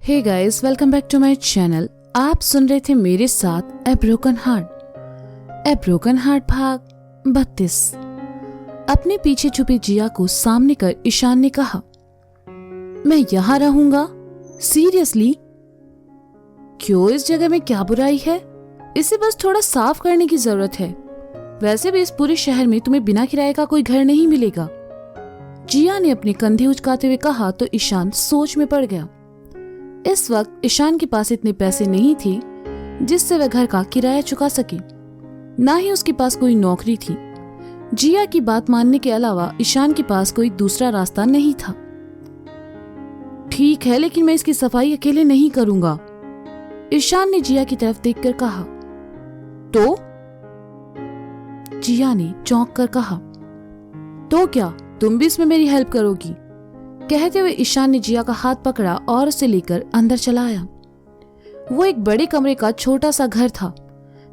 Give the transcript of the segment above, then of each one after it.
Hey guys, welcome back to my channel. आप सुन रहे थे मेरे साथ ए ब्रोकन हार्ट भाग 32। अपने पीछे छुपी जिया को सामने कर ईशान ने कहा, मैं यहाँ रहूंगा? सीरियसली? क्यों? इस जगह में क्या बुराई है? इसे बस थोड़ा साफ करने की जरूरत है। वैसे भी इस पूरे शहर में तुम्हें बिना किराए का कोई घर नहीं मिलेगा। जिया ने अपने कंधे उचकाते हुए कहा तो ईशान सोच में पड़ गया। इस वक्त ईशान के पास इतने पैसे नहीं थे जिससे वह घर का किराया चुका सके, ना ही उसके पास कोई नौकरी थी। जिया की बात मानने के अलावा ईशान के पास कोई दूसरा रास्ता नहीं था। ठीक है, लेकिन मैं इसकी सफाई अकेले नहीं करूंगा, ईशान ने जिया की तरफ देखकर कहा। तो? जिया ने चौंक कर कहा, तो क्या तुम भी इसमें मेरी हेल्प करोगी? कहते हुए ईशान ने जिया का हाथ पकड़ा और उसे लेकर अंदर चला आया। वो एक बड़े कमरे का छोटा सा घर था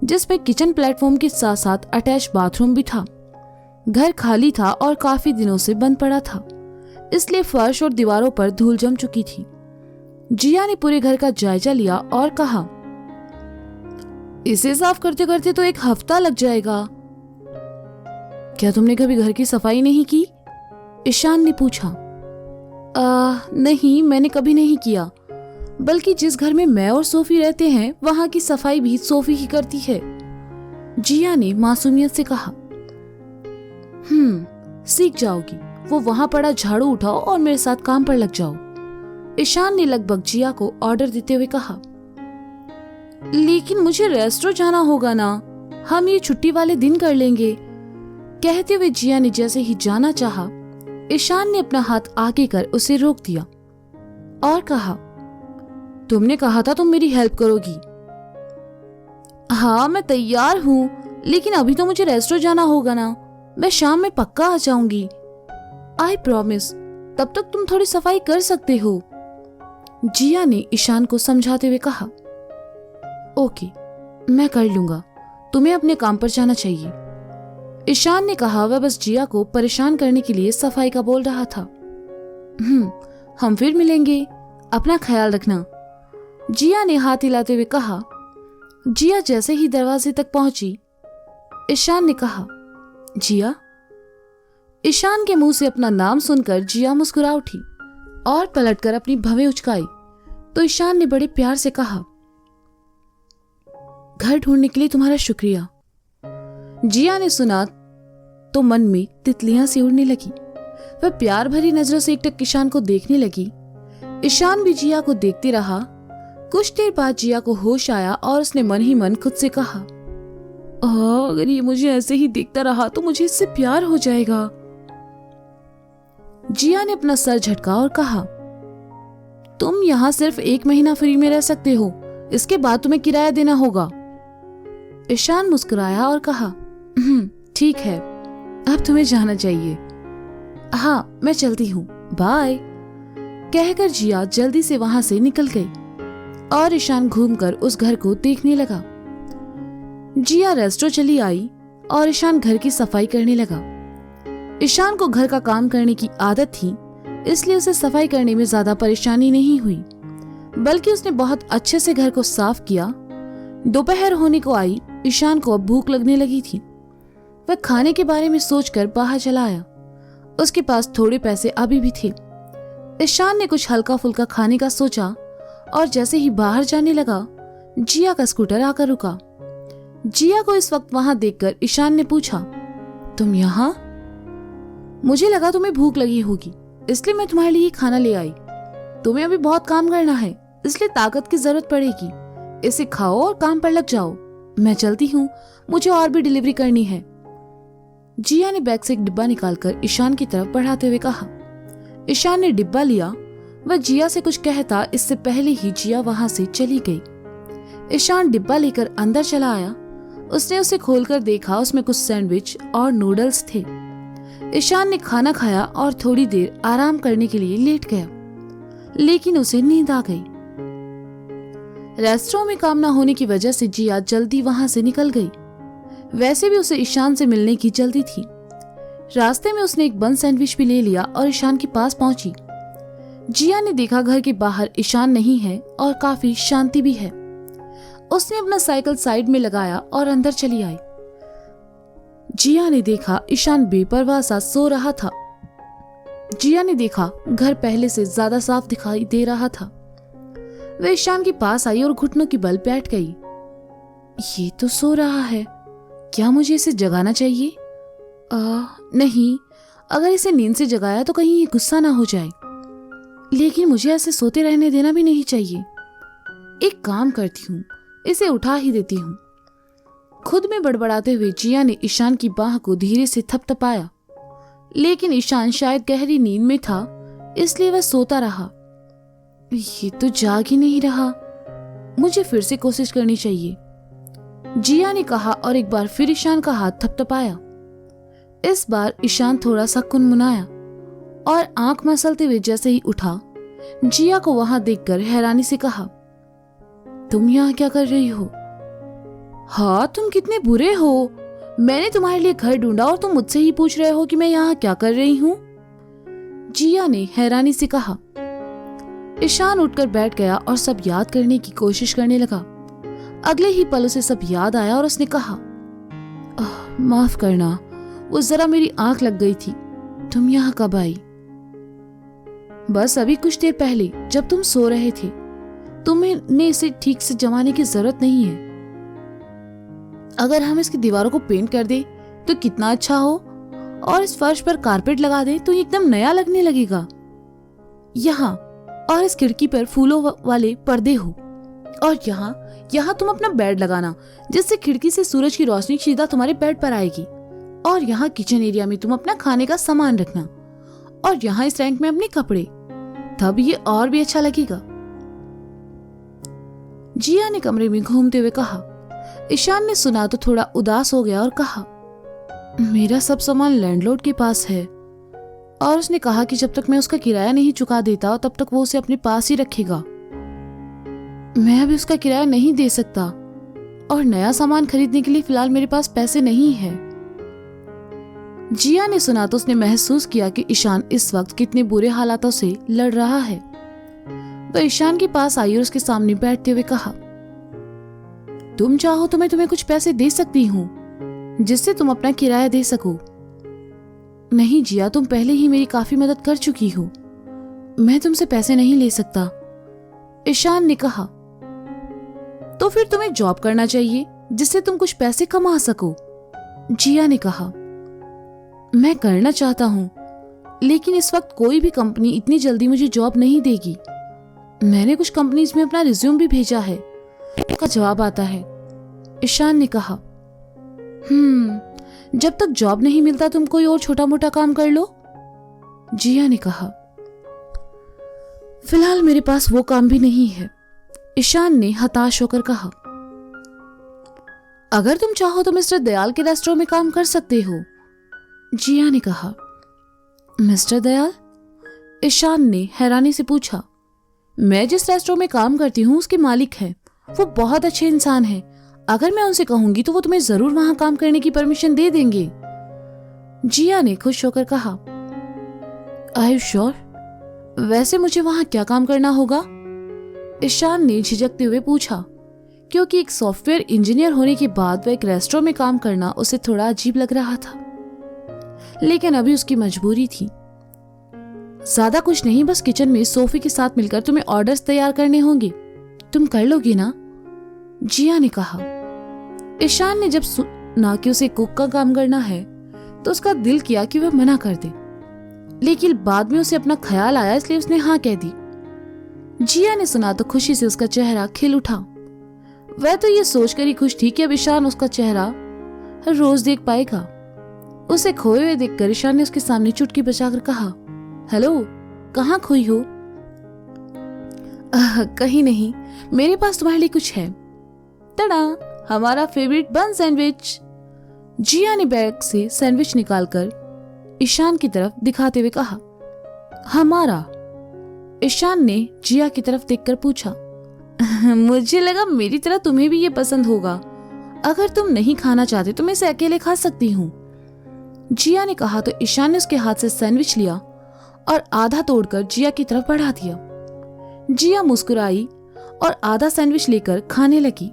जिसमें किचन प्लेटफॉर्म के साथ साथ अटैच बाथरूम भी था। घर खाली था और काफी दिनों से बंद पड़ा था, इसलिए फर्श और दीवारों पर धूल जम चुकी थी। जिया ने पूरे घर का जायजा लिया और कहा, इसे साफ करते करते तो 1 हफ्ता लग जाएगा। क्या तुमने कभी घर की सफाई नहीं की? ईशान ने पूछा। नहीं, मैंने कभी नहीं किया। बल्कि जिस घर में मैं और सोफी रहते हैं वहां की सफाई भी सोफी ही करती है, जिया ने मासूमियत से कहा। सीख जाओगी। वो वहां पड़ा झाड़ू उठाओ और मेरे साथ काम पर लग जाओ, ईशान ने लगभग जिया को ऑर्डर देते हुए कहा। लेकिन मुझे रेस्टोरेंट जाना होगा ना, हम ये छुट्टी वाले दिन कर लेंगे। कहते हुए जिया ने जैसे ही जाना चाहा, ईशान ने अपना हाथ आगे कर उसे रोक दिया और कहा, तुमने कहा था तुम मेरी हेल्प करोगी। हाँ, मैं तैयार हूँ, लेकिन अभी तो मुझे रेस्टोरेंट जाना होगा ना। मैं शाम में पक्का आ जाऊंगी, आई प्रॉमिस। तब तक तुम थोड़ी सफाई कर सकते हो, जिया ने ईशान को समझाते हुए कहा। ओके, मैं कर लूंगा, तुम्हें अपने काम पर जाना चाहिए, ईशान ने कहा। वह बस जिया को परेशान करने के लिए सफाई का बोल रहा था। हम फिर मिलेंगे, अपना ख्याल रखना, जिया ने हाथ हिलाते हुए कहा। जिया जैसे ही दरवाजे तक पहुंची, ईशान ने कहा, जिया। ईशान के मुंह से अपना नाम सुनकर जिया मुस्कुरा उठी और पलटकर अपनी भवें उचकाई तो ईशान ने बड़े प्यार से कहा, घर ढूंढने के लिए तुम्हारा शुक्रिया। जिया ने सुना तो मन में तितलियां सी उड़ने लगी। वह प्यार भरी नजरों से एकटक ईशान को देखने लगी। ईशान भी जिया को देखते रहा। कुछ देर बाद जिया को होश आया और उसने मन ही मन खुद से कहा, अगर ये मुझे ऐसे ही देखता रहा तो मुझे इससे प्यार हो जाएगा। जिया ने अपना सर झटका और कहा, तुम यहाँ सिर्फ 1 महीना फ्री में रह सकते हो, इसके बाद तुम्हें किराया देना होगा। ईशान मुस्कुराया और कहा, ठीक है, अब तुम्हें जाना चाहिए। हाँ, मैं चलती हूँ, बाय। कहकर जिया जल्दी से वहां से निकल गई और ईशान घूमकर उस घर को देखने लगा। जिया रेस्टोरेंट चली आई और ईशान घर की सफाई करने लगा। ईशान को घर का काम करने की आदत थी, इसलिए उसे सफाई करने में ज्यादा परेशानी नहीं हुई, बल्कि उसने बहुत अच्छे से घर को साफ किया। दोपहर होने को आई। ईशान को अब भूख लगने लगी थी। वह खाने के बारे में सोचकर बाहर चला आया। उसके पास थोड़े पैसे अभी भी थे। ईशान ने कुछ हल्का फुल्का खाने का सोचा और जैसे ही बाहर जाने लगा, जिया का स्कूटर आकर रुका। जिया को इस वक्त वहां देखकर ईशान ने पूछा, तुम यहाँ? मुझे लगा तुम्हें भूख लगी होगी, इसलिए मैं तुम्हारे लिए खाना ले आई। तुम्हें अभी बहुत काम करना है, इसलिए ताकत की जरूरत पड़ेगी। इसे खाओ और काम पर लग जाओ। मैं चलती हूँ, मुझे और भी डिलीवरी करनी है। जिया ने बैग से एक डिब्बा निकालकर ईशान की तरफ बढ़ाते हुए कहा। ईशान ने डिब्बा लिया। वह जिया से कुछ कहता इससे पहले ही जिया वहां से चली गई। ईशान डिब्बा लेकर अंदर चला आया। उसने उसे खोलकर देखा, उसमें कुछ सैंडविच और नूडल्स थे। ईशान ने खाना खाया और थोड़ी देर आराम करने के लिए लेट गया, लेकिन उसे नींद आ गई। रेस्टोरेंट में काम न होने की वजह से जिया जल्दी वहां से निकल गई। वैसे भी उसे ईशान से मिलने की जल्दी थी। रास्ते में उसने एक बन सैंडविच भी ले लिया और ईशान के पास पहुंची। जिया ने देखा घर के बाहर ईशान नहीं है और काफी शांति भी है। उसने अपना साइकिल साइड में लगाया और अंदर चली आई। जिया ने देखा ईशान बेपरवाह सा सो रहा था। जिया ने देखा घर पहले से ज्यादा साफ दिखाई दे रहा था। वह ईशान के पास आई और घुटनों की बल बैठ गई। ये तो सो रहा है, क्या मुझे इसे जगाना चाहिए? नहीं, अगर इसे नींद से जगाया तो कहीं ये गुस्सा ना हो जाए, लेकिन मुझे ऐसे सोते रहने देना भी नहीं चाहिए। एक काम करती हूँ, इसे उठा ही देती हूँ। खुद में बड़बड़ाते हुए जिया ने ईशान की बाह को धीरे से थपथपाया, लेकिन ईशान शायद गहरी नींद में था, इसलिए वह सोता रहा। ये तो जाग ही नहीं रहा, मुझे फिर से कोशिश करनी चाहिए, जिया ने कहा और एक बार फिर ईशान का हाथ थपथपाया। इस बार ईशान थोड़ा सा कुनमुनाया और आंख मसलते हुए जैसे ही उठा, जिया को वहां देखकर हैरानी से कहा, तुम यहाँ क्या कर रही हो? हाँ, तुम कितने बुरे हो। मैंने तुम्हारे लिए घर ढूंढा और तुम मुझसे ही पूछ रहे हो कि मैं यहाँ क्या कर रही हूँ? जिया ने हैरानी से कहा। ईशान उठकर बैठ गया और सब याद करने की कोशिश करने लगा। अगले ही पल उसे सब याद आया और उसने कहा, माफ करना, वो जरा मेरी आंख लग गई थी। तुम यहाँ कब आई? बस अभी कुछ देर पहले, जब तुम सो रहे थे। तुम्हें इसे ठीक से जमाने की जरूरत नहीं है। अगर हम इसकी दीवारों को पेंट कर दे तो कितना अच्छा हो, और इस फर्श पर कारपेट लगा दे तो एकदम नया लगने लगेगा। यहाँ और इस खिड़की पर फूलों वाले पर्दे हो, और यहाँ तुम अपना बेड लगाना, जिससे खिड़की से सूरज की रोशनी सीधा तुम्हारे बेड पर आएगी। और यहाँ किचन एरिया में तुम अपना खाने का सामान रखना, और यहाँ इस रैंक में अपने कपड़े, तब ये और भी अच्छा लगेगा। जिया ने कमरे में घूमते हुए कहा। ईशान ने सुना तो थोड़ा उदास हो गया और कहा, मेरा सब सामान लैंडलॉर्ड के पास है, और उसने कहा कि जब तक मैं उसका किराया नहीं चुका देता तब तक वो उसे अपने पास ही रखेगा। मैं अभी उसका किराया नहीं दे सकता, और नया सामान खरीदने के लिए फिलहाल मेरे पास पैसे नहीं है। जिया ने सुना तो उसने महसूस किया कि ईशान इस वक्त कितने बुरे हालातों से लड़ रहा है। वह ईशान के पास आई और उसके सामने बैठते हुए कहा, तुम चाहो तो मैं तुम्हें कुछ पैसे दे सकती हूँ, जिससे तुम अपना किराया दे सको। नहीं जिया, तुम पहले ही मेरी काफी मदद कर चुकी हो, मैं तुमसे पैसे नहीं ले सकता, ईशान ने कहा। तो फिर तुम्हें जॉब करना चाहिए, जिससे तुम कुछ पैसे कमा सको, जिया ने कहा। मैं करना चाहता हूँ, लेकिन इस वक्त कोई भी कंपनी इतनी जल्दी मुझे जॉब नहीं देगी। मैंने कुछ कंपनीज में अपना रिज्यूम भी भेजा है, का जवाब आता है, ईशान ने कहा। जब तक जॉब नहीं मिलता तुम कोई और छोटा मोटा काम कर लो, जिया ने कहा। फिलहाल मेरे पास वो काम भी नहीं है, ईशान ने हताश होकर कहा। अगर तुम चाहो तो मिस्टर दयाल के रेस्टोरेंट में काम कर सकते हो, जिया ने कहा। मिस्टर दयाल? ईशान ने हैरानी से पूछा। मैं जिस रेस्टोरेंट में काम करती हूँ उसके मालिक हैं, वो बहुत अच्छे इंसान हैं। अगर मैं उनसे कहूंगी तो वो तुम्हें जरूर वहां काम करने की परमिशन दे देंगे, जिया ने खुश होकर कहा। Are you sure? वैसे मुझे वहां क्या काम करना होगा? ईशान ने झिझकते हुए पूछा, क्योंकि एक सॉफ्टवेयर इंजीनियर होने के बाद वह एक रेस्टोरेंट में काम करना उसे थोड़ा अजीब लग रहा था, लेकिन अभी उसकी मजबूरी थी। ज्यादा कुछ नहीं, बस किचन में सोफी के साथ मिलकर तुम्हें ऑर्डर्स तैयार करने होंगे, तुम कर लोगी ना, जिया ने कहा। ईशान ने जब सुना कि उसे कुक का काम करना है तो उसका दिल किया कि वह मना कर दे, लेकिन बाद में उसे अपना ख्याल आया, इसलिए उसने हाँ कह दी। जिया ने सुना तो खुशी से उसका चेहरा खिल उठा। वह तो ये सोचकर ही खुश थी कि अब ईशान उसका चेहरा हर रोज देख पाएगा। उसे खोए हुए देखकर ईशान ने उसके सामने चुटकी बजाकर कहा, हेलो, कहाँ खोई हो? कहीं नहीं, मेरे पास तुम्हारे लिए कुछ है। तड़ा, हमारा फेवरेट बन सैंडविच। जिया ने बैग से सैंडविच निकालकर ईशान की तरफ दिखाते हुए कहा। हमारा? ईशान ने जिया की तरफ देखकर पूछा। मुझे लगा मेरी तरह तुम्हें भी ये पसंद होगा। अगर तुम नहीं खाना चाहते तो मैं इसे अकेले खा सकती हूँ, जिया ने कहा। तो ईशान ने उसके हाथ से सैंडविच लिया और आधा तोड़कर जिया की तरफ बढ़ा दिया। जिया मुस्कुराई और आधा सैंडविच लेकर खाने लगी।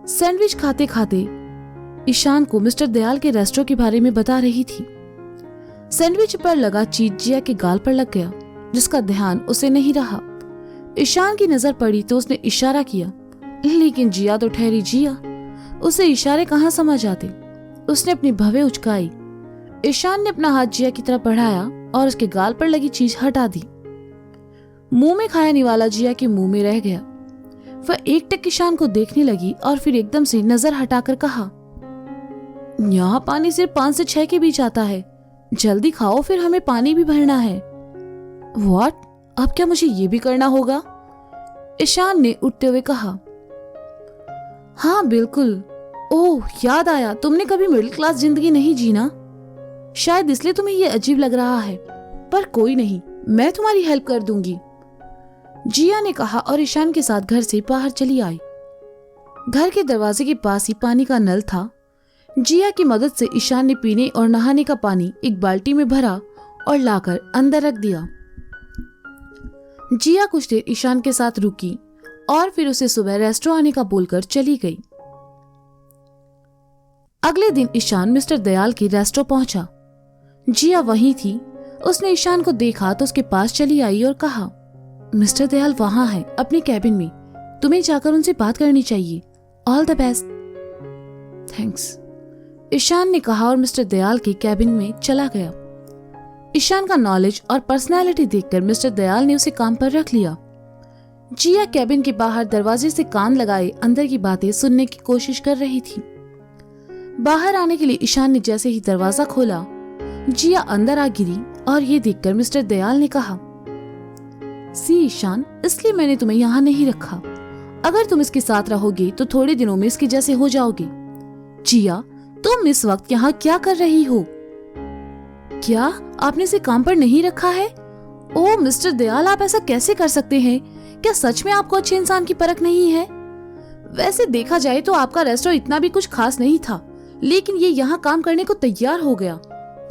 सैंडविच खाते खाते ईशान को मिस्टर दयाल के रेस्टोरेंट के बारे में बता रही थी। सैंडविच पर लगा चीज जिया के गाल पर लग गया, जिसका ध्यान उसे नहीं रहा। ईशान की नजर पड़ी तो उसने इशारा किया, लेकिन जिया तो ठहरी जिया, उसे इशारे कहाँ समझ आते। उसने अपनी भवें उचकाई। ईशान ने अपना हाथ जिया की तरफ बढ़ाया और उसके गाल पर लगी चीज हटा दी। मुंह में खाया निवाला जिया के मुंह में रह गया। वह एकटक ईशान को देखने लगी और फिर एकदम से नजर हटाकर कहा, यहाँ पानी सिर्फ 5 से 6 के बीच आता है, जल्दी खाओ, फिर हमें पानी भी भरना है। व्हाट? अब क्या मुझे ये भी करना होगा? ईशान ने उठते हुए कहा। हाँ बिल्कुल। ओह याद आया, तुमने कभी मिडिल क्लास जिंदगी नहीं जी ना, शायद इसलिए तुम्हें ये अजीब लग रहा है, पर कोई नहीं, मैं तुम्हारी हेल्प कर दूंगी, जिया ने कहा और ईशान के साथ घर से बाहर चली आई। घर के दरवाजे के पास ही पानी का नल था। जिया की मदद से ईशान ने पीने और नहाने का पानी एक बाल्टी में भरा और लाकर अंदर रख दिया। जिया कुछ देर ईशान के साथ रुकी और फिर उसे सुबह रेस्टोरेंट आने का बोलकर चली गई। अगले दिन ईशान मिस्टर दयाल के रेस्टोरेंट पहुंचा। जिया वहीं थी। उसने ईशान को देखा तो उसके पास चली आई और कहा, मिस्टर दयाल वहां है अपने कैबिन में, तुम्हें जाकर उनसे बात करनी चाहिए। All the best. Thanks, Ishaan ने कहा और मिस्टर दयाल के कैबिन में चला गया। ईशान का नॉलेज और पर्सनालिटी देखकर मिस्टर दयाल ने उसे काम पर रख लिया। जिया कैबिन के बाहर दरवाजे से कान लगाए अंदर की बातें सुनने की कोशिश कर रही थी। बाहर आने के लिए ईशान ने जैसे ही दरवाजा खोला, जिया अंदर आ गिरी और ये देखकर मिस्टर दयाल ने कहा, सी ईशान, इसलिए मैंने तुम्हें यहाँ नहीं रखा। अगर तुम इसके साथ रहोगे तो थोड़े दिनों में इसके जैसे हो जाओगे। जिया, तुम इस वक्त यहाँ क्या कर रही हो? क्या आपने इसे काम पर नहीं रखा है? ओह मिस्टर दयाल, आप ऐसा कैसे कर सकते हैं? क्या सच में आपको अच्छे इंसान की परख नहीं है? वैसे देखा जाए तो आपका रेस्टोरेंट इतना भी कुछ खास नहीं था, लेकिन ये यहाँ काम करने को तैयार हो गया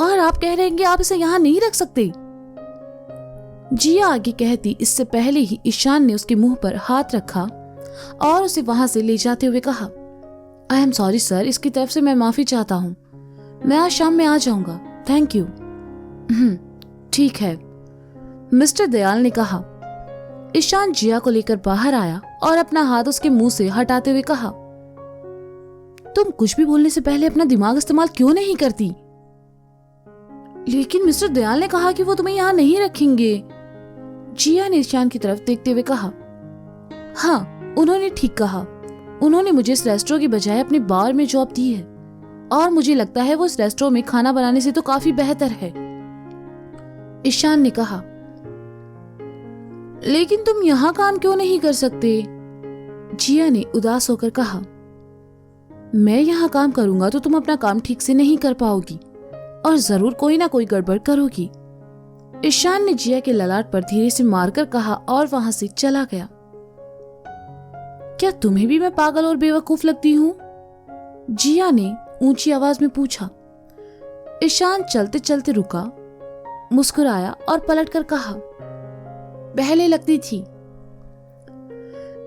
और आप कह रहे हैं कि आप इसे यहाँ नहीं रख सकते। जिया आगे कहती इससे पहले ही ईशान ने उसके मुंह पर हाथ रखा और उसे वहां से ले जाते हुए कहा, आई एम सॉरी सर, इसकी तरफ से मैं माफी चाहता हूँ। मैं आज शाम में आ जाऊंगा। Thank you. ठीक है, मिस्टर दयाल ने कहा। ईशान जिया को लेकर बाहर आया और अपना हाथ उसके मुंह से हटाते हुए कहा, तुम कुछ भी बोलने से पहले अपना दिमाग इस्तेमाल क्यों नहीं करती? लेकिन मिस्टर दयाल ने कहा कि वो तुम्हें यहाँ नहीं रखेंगे। जिया ने ईशान की तरफ देखते हुए कहा, हाँ उन्होंने ठीक कहा। उन्होंने मुझे इस रेस्टोरेंट की बजाय अपने बार में जॉब दी है और मुझे लगता है वो इस रेस्टोरेंट में खाना बनाने से तो काफी बेहतर है। ईशान ने कहा, लेकिन तुम यहाँ काम क्यों नहीं कर सकते? जिया ने उदास होकर कहा, मैं यहाँ काम करूंगा तो तुम अपना काम ठीक से नहीं कर पाओगी और जरूर कोई ना कोई गड़बड़ करोगी। ईशान ने जिया के ललाट पर धीरे से मारकर कहा और वहां से चला गया। क्या तुम्हें भी मैं पागल और बेवकूफ लगती हूँ? जिया ने ऊंची आवाज में पूछा। ईशान चलते चलते रुका, मुस्कुराया और पलटकर कहा, पहले लगती थी।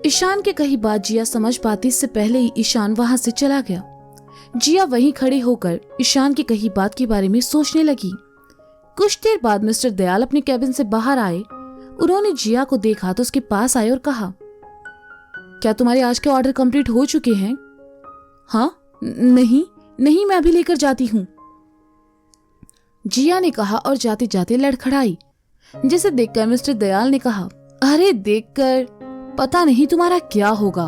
ईशान के कही बात जिया समझ पाती इससे पहले ही ईशान वहां से चला गया। जिया वहीं खड़ी होकर ईशान की कही बात के बारे में सोचने लगी। कुछ देर बाद मिस्टर दयाल अपने कैबिन से बाहर आए। उन्होंने जिया को देखा तो उसके पास आए और कहा, क्या तुम्हारे आज के ऑर्डर कंप्लीट हो चुके हैं? हाँ, नहीं मैं अभी लेकर जाती हूँ, जिया ने कहा और जाते जाते लड़खड़ाई, जिसे देखकर मिस्टर दयाल ने कहा, अरे देखकर पता नहीं तुम्हारा क्या होगा।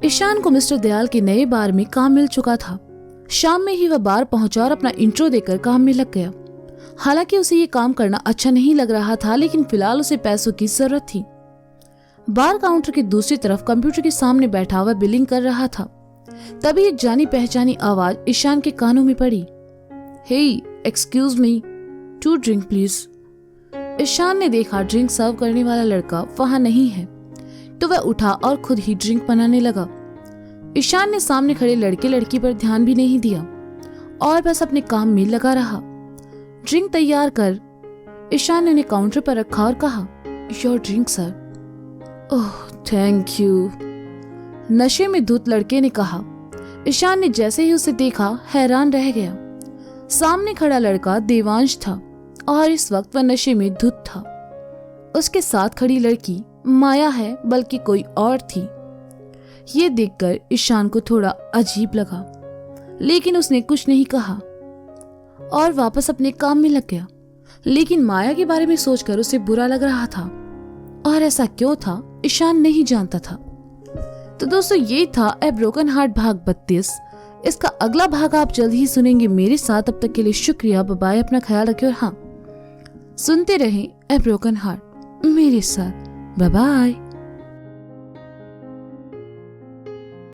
ईशान को मिस्टर दयाल के नए बार में काम मिल चुका था। शाम में ही वह बार पहुंचा और अपना इंट्रो देकर काम में लग गया। हालांकि उसे ये काम करना अच्छा नहीं लग रहा था, लेकिन फिलहाल उसे पैसों की जरूरत थी। बार काउंटर की दूसरी तरफ कंप्यूटर के सामने बैठा हुआ बिलिंग कर रहा था। तभी एक जानी पहचानी आवाज ईशान के कानों में पड़ी, hey excuse me, 2 drink please. Ishaan ने देखा ड्रिंक सर्व करने वाला लड़का वहां नहीं है, तो वह उठा और खुद ही ड्रिंक बनाने लगा। ईशान ने सामने खड़े लड़के लड़की पर ध्यान भी नहीं दिया और बस अपने काम में लगा रहा। ड्रिंक तैयार कर ईशान ने उन्हें काउंटर पर रखा और कहा, your drink sir. Oh thank you, नशे में धुत लड़के ने कहा। ईशान ने जैसे ही उसे देखा हैरान रह गया। सामने खड़ा लड़का देवांश था और इस वक्त वह नशे में धुत था। उसके साथ खड़ी लड़की माया है, बल्कि कोई और थी। ये देखकर ईशान को थोड़ा अजीब लगा, लेकिन उसने कुछ नहीं कहा और वापस अपने काम में लग गया। लेकिन माया के बारे में सोचकर उसे बुरा लग रहा था, और ऐसा क्यों था ईशान नहीं जानता था। तो दोस्तों, ये था ए ब्रोकन हार्ट भाग 32। इसका अगला भाग आप जल्द ही सुनेंगे मेरे साथ। तब तक के लिए शुक्रिया, बाय बाय, अपना ख्याल रखिए और हाँ, सुनते रहें ए ब्रोकन हार्ट मेरे साथ। Bye bye.